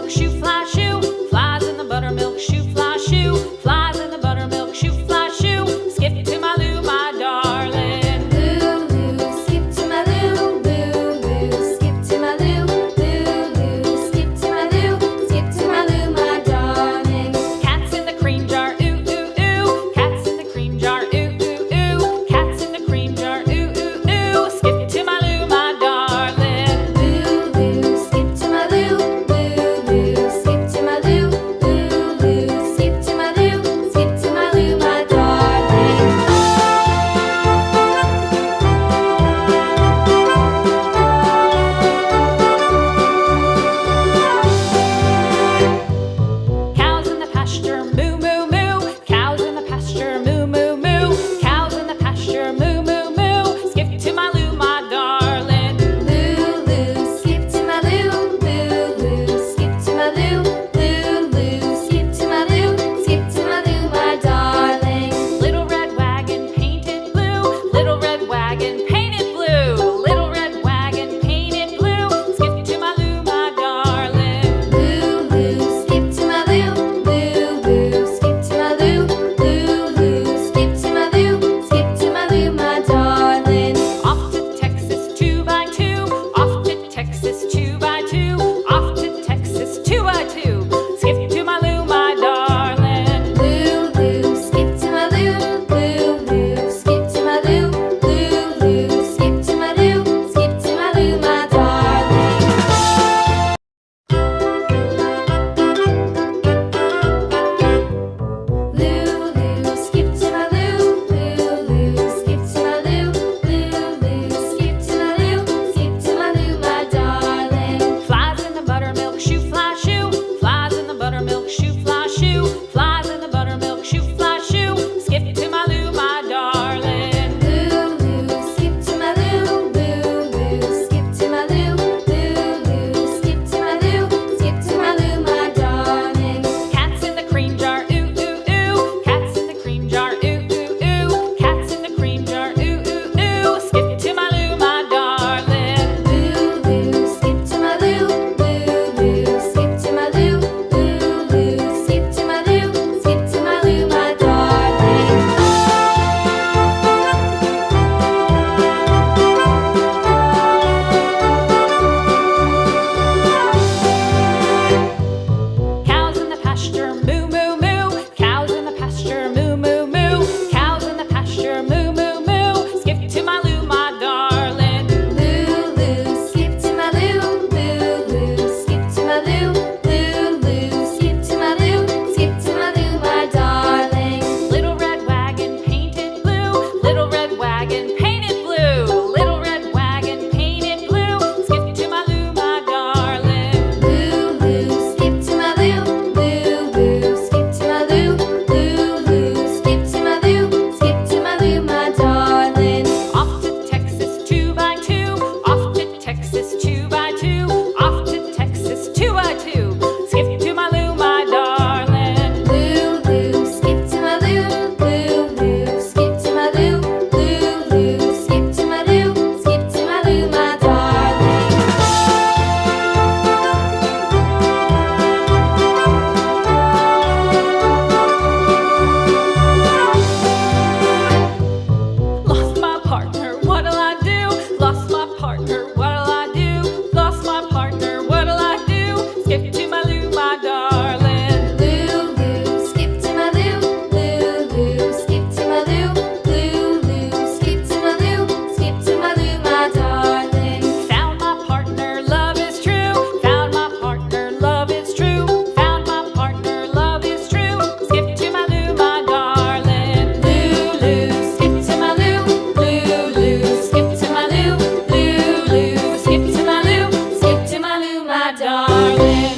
buttermilk shoe, fly shoe. Flies in the buttermilk shoe, fly shoe. Flies in the buttermilk shoe, fly shoe. Skip to my Lou, my darling. Lou, Lou, skip to my Lou. Lou, Lou, skip to my Lou. Lou, Lou, skip to my Lou. Skip to my Lou, my darling. Cats in the cream jar, ooh, ooh, ooh. Cats in the cream jar, ooh, ooh, ooh. Cats in the cream jar, ooh, ooh, ooh. Skip to my Lou, my darling. Lou, Lou, skip to my Lou. Lou, Lou, skip to my Lou. Lou, Lou, skip to my Lou. Skip to my Lou, my darling. Cows in the pasture, moo, moo, moo. Cows in the pasture, moo, moo, moo. Cows in the pasture, moo, moo, moo. Skip to my Lou, my darling. Lou, Lou, skip to my Lou. Lou, Lou, skip to my Lou. Lou, Lou, skip to my Lou. Skip to my Lou, my darling. Little red wagon painted blue. Little red wagon painted blue. Little red wagon painted blue. Skip to my Lou, my darling. Lou, Lou, skip to my Lou. Lou, Lou, skip to my Lou. Lou, Lou, skip to my Lou. Skip to my Lou, my darling. Off to Texas 2x2. Off to Texas 2x2. Off to Texas 2x2. Skip to my Lou, my darling. Lou, Lou, skip to my Lou. Lou, Lou, skip to my Lou. Lou, Lou, skip to my Lou. Skip to my Lou, my darling. Lou, Lou, skip to my Lou. Lou, Lou, skip to my Lou. Lou, Lou, skip to my Lou. Skip to my Lou, my darling. Flies in the buttermilk shoe, fly shoe. Flies in the buttermilk shoe, fly shoe. Flies in the buttermilk shoe, fly shoe. Skip to my Lou, my darling. Lou, Lou, skip to my Lou. Lou, Lou, skip to my Lou. Lou, Lou, skip to my Lou. Skip to my Lou, my darling. Cats in the cream jar, ooh, ooh, ooh. Cats in the cream jar, ooh, ooh, ooh. Cats in the cream jar, ooh, ooh, ooh. Skip to my Lou, my darling. Lou, Lou, skip to my Lou. Lou, Lou, skip to my Lou. Lou, Lou, skip to my Lou. Skip to my Lou, my darling. Cows in the pasture, moo, moo, moo. Cows in the pasture, moo, moo, moo. Cows in the pasture, moo, moo, moo. Skip to my Lou, my darling. Lou, Lou, skip to my Lou. Lou, Lou, skip to my Lou. Lou, Lou, skip to my Lou. Skip to my Lou, my darling. Little red wagon painted blue. Little red wagon painted blue. Little red wagon painted blue. Skip to my Lou, my darling. Lou, Lou, skip to my Lou. Lou, Lou, skip to my Lou. Lou, Lou, skip to my Lou. Skip to my Lou, my darling. Off to Texas 2x2. Off to Texas 2x2. Off to Texas 2x2. Skip to my Lou, my darling. Lou, Lou, skip to my Lou. Lou, Lou, skip to my Lou. Lou, Lou, skip to my Lou. Skip to my Lou, my darling. Lost my partner, what'll I do? Lost my partner, what'll I do? Lost my partner, what'll I do? Skip to my Lou, my darling. Lou, Lou, skip to my Lou. Lou, Lou, skip to my Lou. Lou, Lou, skip to my Lou. Skip to my Lou, my darling. Found my partner, love is true. Found my partner, love is true. Found my partner, love is true. Skip to my Lou, my darling. Lou, Lou, skip to my Lou. Lou, Lou, skip to my Lou. Lou, Lou, skip to my Lou. Skip to my Lou, my darling.